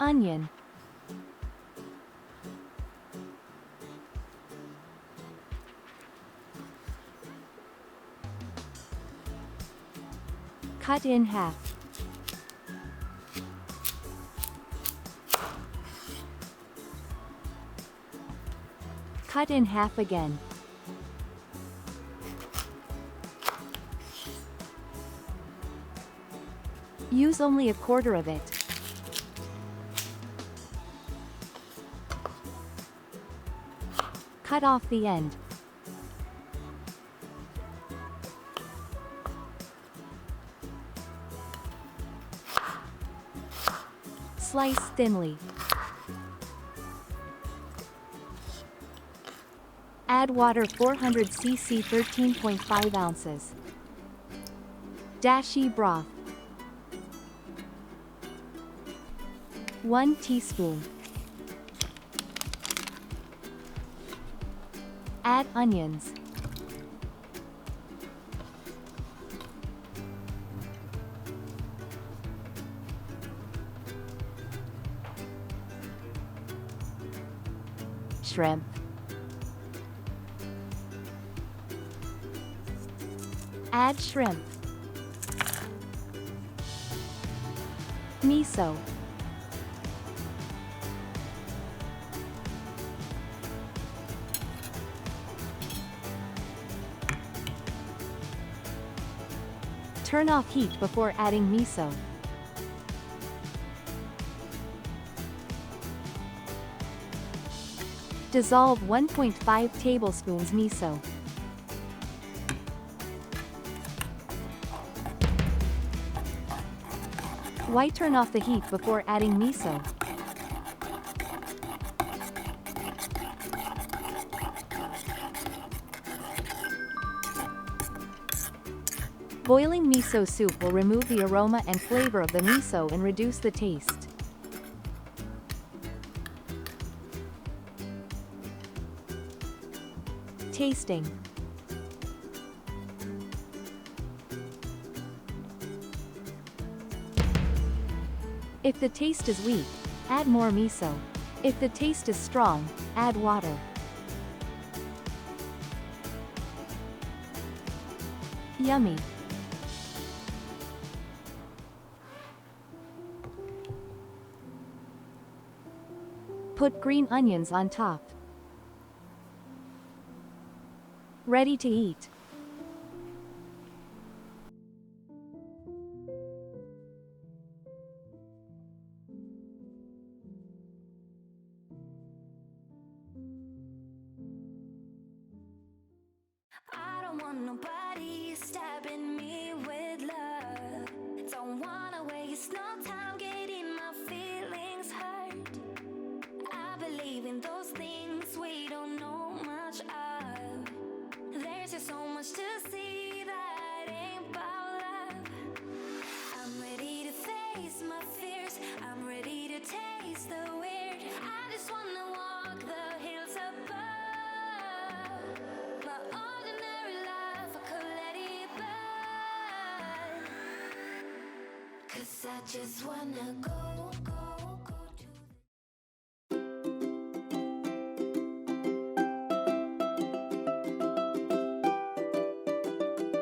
Onion. Cut in half. Cut in half again. Use only a quarter of it. Cut off the end. Slice thinly. Add water 400 cc 13.5 ounces. Dashi broth. 1 teaspoon. Add onions. Shrimp. Add shrimp. Miso. Turn off heat before adding miso. Dissolve 1.5 tablespoons miso. Why turn off the heat before adding miso? Boiling miso soup will remove the aroma and flavor of the miso and reduce the taste. Tasting. If the taste is weak, add more miso. If the taste is strong, add water. Yummy. Put green onions on top. Ready to eat. I don't want nobody stabbing me with love. Don't wanna waste no time getting my feelings hurt. I believe in those things we don't know much of. There's just so much to see that ain't about love. I'm ready to face my fears. I'm ready to taste the weird. I just wanna walk the hills above. My ordinary life, I could let it burn. 'Cause I just wanna go